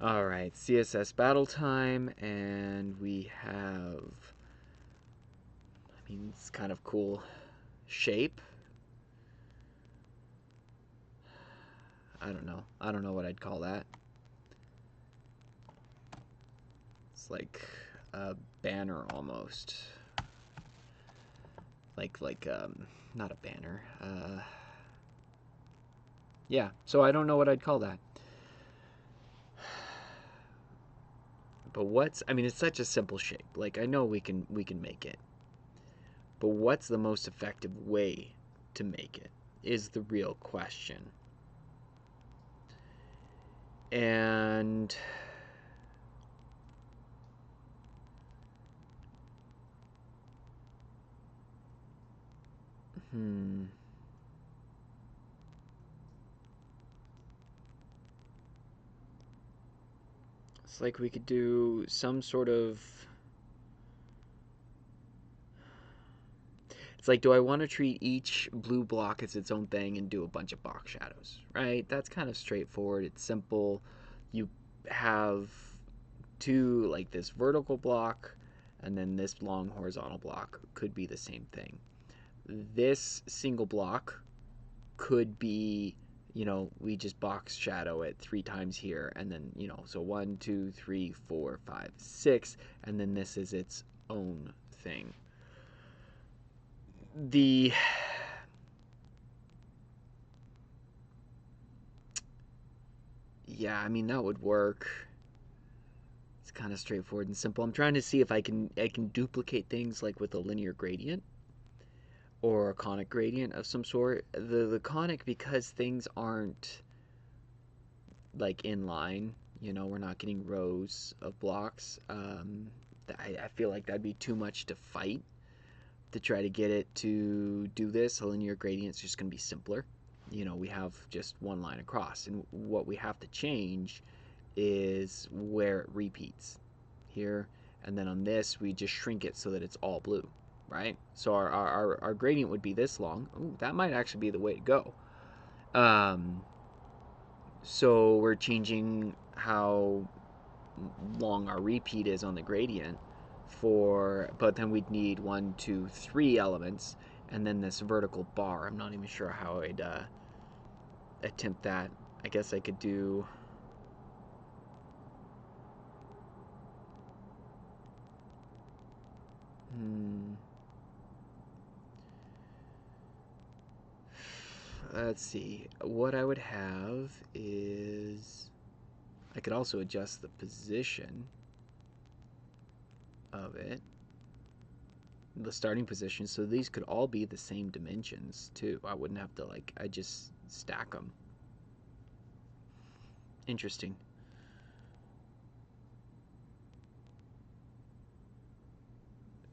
All right, CSS battle time, and we have, I mean, it's kind of cool shape. I don't know. I don't know what I'd call that. It's like a banner almost. Like not a banner. Yeah. So I don't know what I'd call that. But what's? I mean, it's such a simple shape. Like I know we can make it. But what's the most effective way to make it is the real question. And hmm, it's like we could do some sort of. It's like, do I want to treat each blue block as its own thing and do a bunch of box shadows, right? That's kind of straightforward. It's simple. You have two, like this vertical block, and then this long horizontal block could be the same thing. This single block could be, we just box shadow it 3 times here, and then, so 1, 2, 3, 4, 5, 6, and then this is its own thing. The Yeah, I mean that would work. It's kind of straightforward and simple. I'm trying to see if I can duplicate things like with a linear gradient or a conic gradient of some sort. The conic, because things aren't like in line, we're not getting rows of blocks. I feel like that'd be too much to fight to try to get it to do this. A linear gradient's just going to be simpler. We have just one line across, and what we have to change is where it repeats here, and then on this we just shrink it so that it's all blue, right? So our gradient would be this long. Ooh, that might actually be the way to go. um, so we're changing how long our repeat is on the gradient but then we'd need 1, 2, 3 elements, and then this vertical bar. I'm not even sure how I'd attempt that. I guess I could do hmm, let's see. What I would have is I could also adjust the position of it, the starting position, so these could all be the same dimensions too. I wouldn't have to I just stack them. Interesting.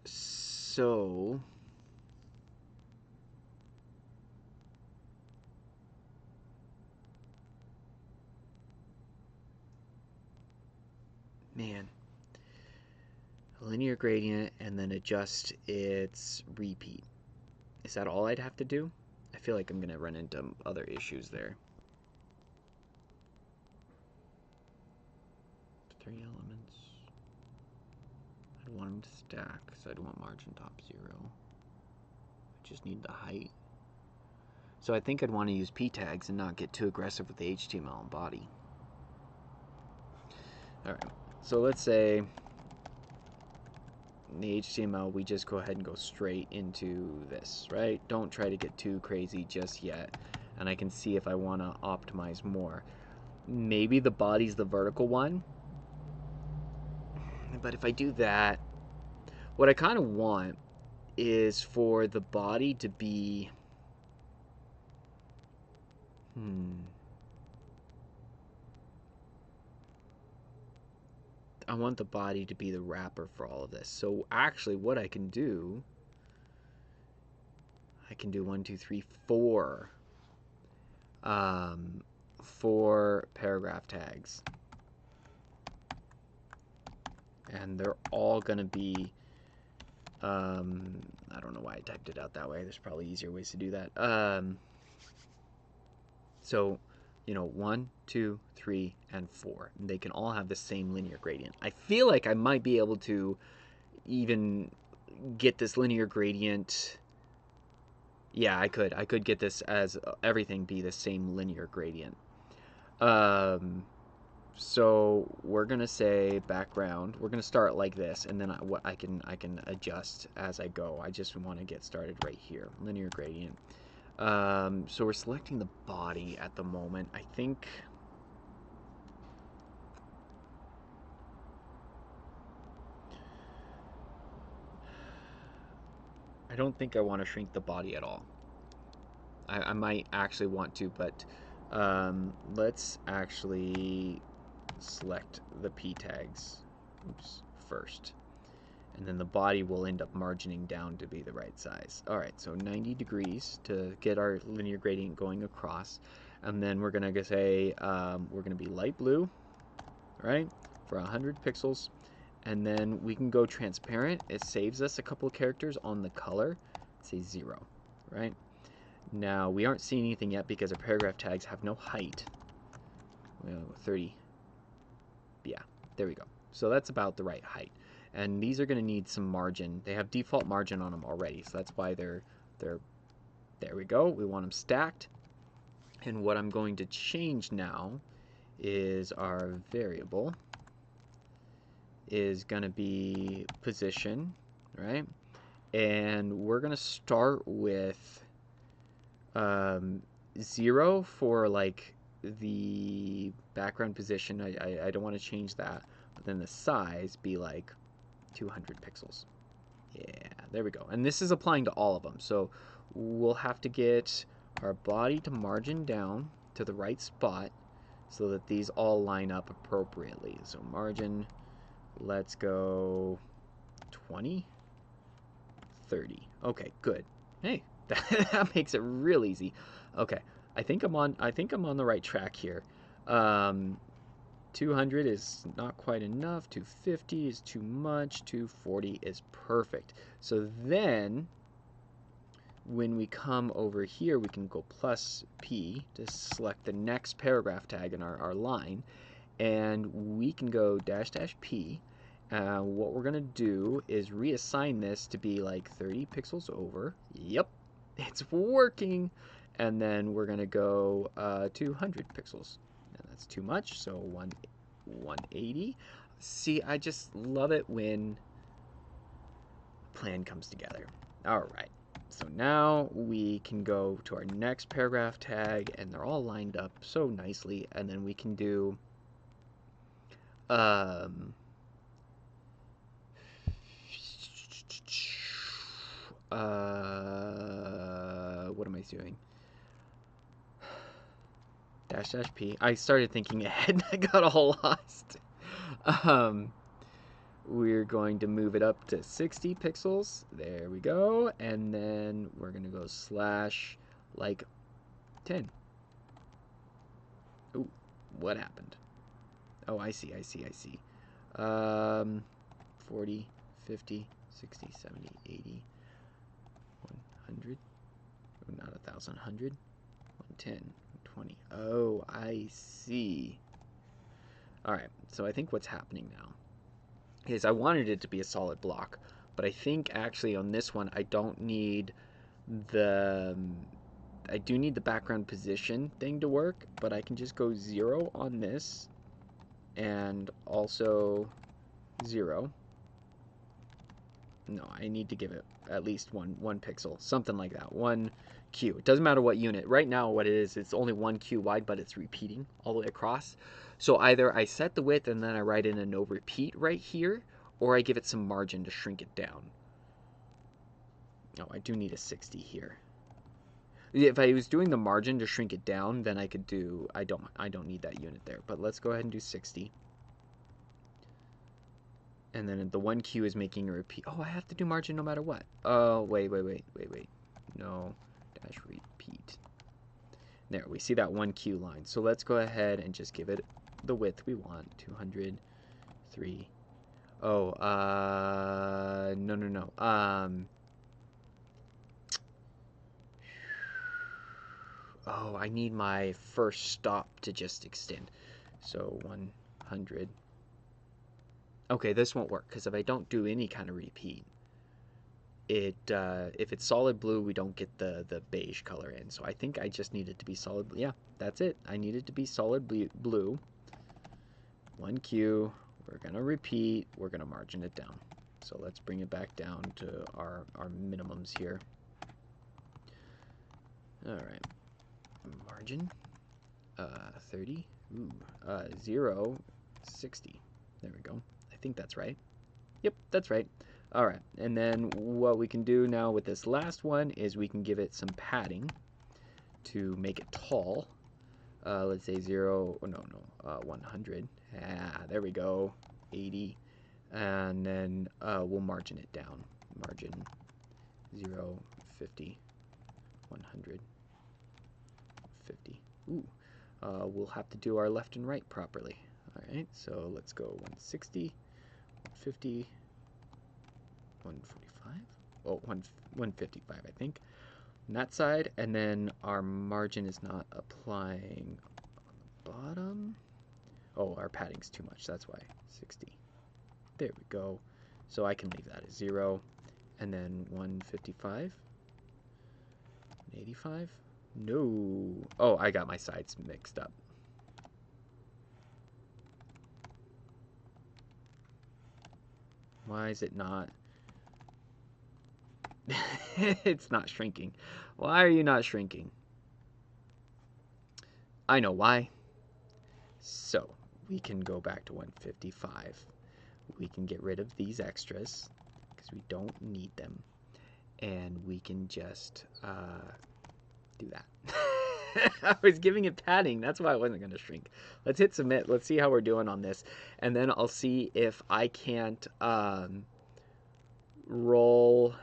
So, man, a linear gradient and then adjust its repeat. Is that all I'd have to do? I feel like I'm going to run into other issues there. 3 elements. I'd want them to stack, so I'd want margin top 0. I just need the height. So I think I'd want to use p tags and not get too aggressive with the HTML and body. Alright, so let's say in the HTML we just go ahead and go straight into this, right? Don't try to get too crazy just yet. And I can see if I want to optimize more. Maybe the body's the vertical one. But if I do that, what I kind of want is for the body to be I want the body to be the wrapper for all of this. So actually what I can do 1, 2, 3, 4 4 paragraph tags, and they're all gonna be I don't know why I typed it out that way. There's probably easier ways to do that. So you know, 1, 2, 3, and 4. And they can all have the same linear gradient. I feel like I might be able to even get this linear gradient. Yeah, I could. I could get this as everything be the same linear gradient. So we're gonna say background. We're gonna start like this, and then I can adjust as I go. I just want to get started right here. Linear gradient. So we're selecting the body at the moment. I think. I don't think I want to shrink the body at all. I might actually want to, but let's actually select the p tags first, and then the body will end up margining down to be the right size. All right, so 90 degrees to get our linear gradient going across, and then we're gonna say we're gonna be light blue, right, for 100 pixels, and then we can go transparent. It saves us a couple of characters on the color. Say 0, right? Now we aren't seeing anything yet because our paragraph tags have no height. 30. Yeah, there we go. So that's about the right height. And these are going to need some margin. They have default margin on them already, so that's why they're there we go. We want them stacked. And what I'm going to change now is our variable is going to be position, right? And we're going to start with 0 for like the background position. I don't want to change that, but then the size be like 200 pixels. Yeah, there we go. And this is applying to all of them, so we'll have to get our body to margin down to the right spot so that these all line up appropriately. So margin, let's go 20, 30. Okay, good. Hey, that makes it real easy. Okay, I think I'm on the right track here. 200 is not quite enough. 250 is too much. 240 is perfect. So then when we come over here, we can go plus P to select the next paragraph tag in our line, and we can go dash dash P. What we're gonna do is reassign this to be like 30 pixels over. Yep, it's working. And then we're gonna go 200 pixels. And that's too much, so 180. See, I just love it when a plan comes together. All right, so now we can go to our next paragraph tag, and they're all lined up so nicely. And then we can do what am I doing? Dash dash P. I started thinking ahead and I got all lost. We're going to move it up to 60 pixels. There we go. And then we're going to go slash like 10. Ooh, what happened? Oh, I see. 40, 50, 60, 70, 80, 100. Oh, not 1,000, 100, 110. 20. Oh, I see. All right, so I think what's happening now is I wanted it to be a solid block, but I think actually on this one I don't need the I do need the background position thing to work, but I can just go 0 on this and also 0. No, I need to give it at least one pixel, something like that. 1 Q. It doesn't matter what unit. Right now what it is, it's only 1 Q wide, but it's repeating all the way across. So either I set the width and then I write in a no repeat right here, or I give it some margin to shrink it down. Oh, I do need a 60 here. If I was doing the margin to shrink it down, then I could do, I don't need that unit there, but let's go ahead and do 60. And then the 1 Q is making a repeat. Oh, I have to do margin no matter what. Oh, wait. No, dash repeat. There, we see that 1 Q line. So let's go ahead and just give it the width we want. 200, 3. Oh, no. Oh, I need my first stop to just extend. So 100. Okay, this won't work because if I don't do any kind of repeat, if it's solid blue, we don't get the beige color in. So I think I just need it to be solid. Yeah, that's it. I need it to be solid blue. 1Q. We're gonna repeat. We're gonna margin it down. So let's bring it back down to our minimums here. All right, margin 30. Ooh, 0, 60. There we go. I think that's right. Yep, that's right. All right, and then what we can do now with this last one is we can give it some padding to make it tall. Let's say 0, oh, no, 100. Ah, there we go, 80. And then we'll margin it down. Margin 0, 50, 100, 50. Ooh, we'll have to do our left and right properly. All right, so let's go 160, 150, 145. Oh, 155, I think. On that side, and then our margin is not applying on the bottom. Oh, our padding's too much, that's why. 60. There we go. So I can leave that as 0. And then 155. 185. No. Oh, I got my sides mixed up. Why is it not? It's not shrinking. Why are you not shrinking? I know why. So we can go back to 155. We can get rid of these extras because we don't need them. And we can just do that. I was giving it padding. That's why I wasn't going to shrink. Let's hit submit. Let's see how we're doing on this. And then I'll see if I can't roll.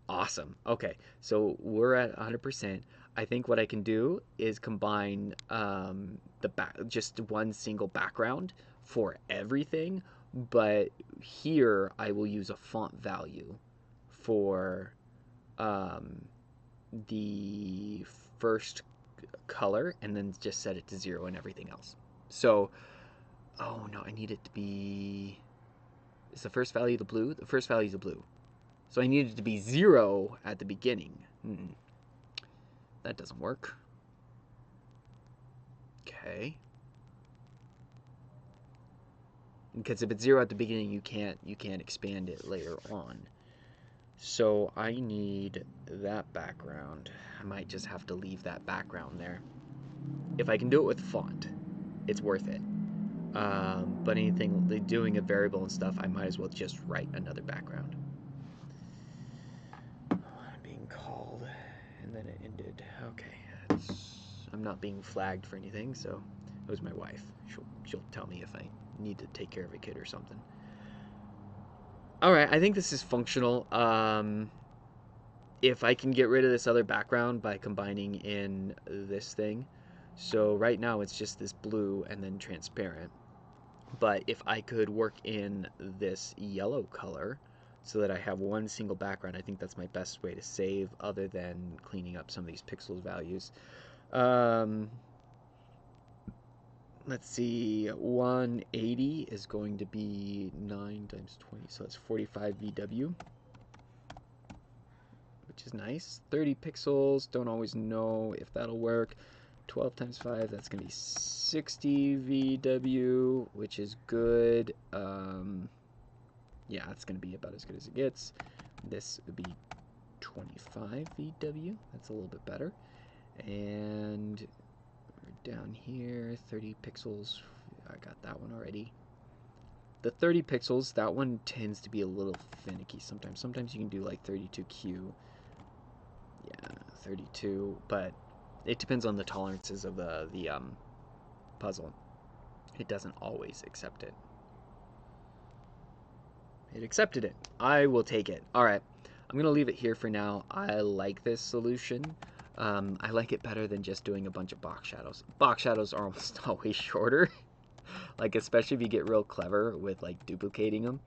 Awesome. Okay, so we're at 100%. I think what I can do is combine just one single background for everything, but here I will use a font value for the first color and then just set it to 0 and everything else. So, oh no, I need it to be, is the first value the blue? The first value is the blue. So I need it to be 0 at the beginning. That doesn't work. Okay. Because if it's 0 at the beginning, you can't expand it later on. So I need that background. I might just have to leave that background there. If I can do it with font, it's worth it. But anything, doing a variable and stuff, I might as well just write another background. Being called, and then it ended. Okay, I'm not being flagged for anything, so it was my wife. She'll tell me if I need to take care of a kid or something. All right, I think this is functional. If I can get rid of this other background by combining in this thing. So right now it's just this blue and then transparent. But if I could work in this yellow color so that I have one single background, I think that's my best way to save other than cleaning up some of these pixels values. Let's see, 180 is going to be 9 times 20, so that's 45 VW, which is nice. 30 pixels, don't always know if that'll work. 12 times 5, that's going to be 60 VW, which is good. Yeah, it's going to be about as good as it gets. This would be 25 VW, that's a little bit better. And down here, 30 pixels, I got that one already. The 30 pixels, that one tends to be a little finicky sometimes. Sometimes you can do like 32Q. Yeah, 32, but it depends on the tolerances of the puzzle. It doesn't always accept it. It accepted it. I will take it. All right, I'm gonna leave it here for now. I like this solution. I like it better than just doing a bunch of box shadows. Box shadows are almost always shorter, like especially if you get real clever with like duplicating them.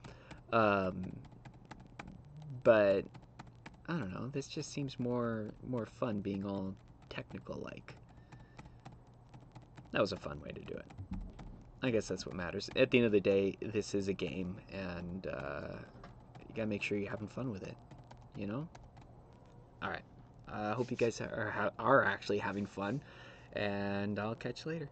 But I don't know. This just seems more fun being all technical like. That was a fun way to do it. I guess that's what matters. At the end of the day, this is a game, and you gotta make sure you're having fun with it. You know? All right. I hope you guys are actually having fun, and I'll catch you later.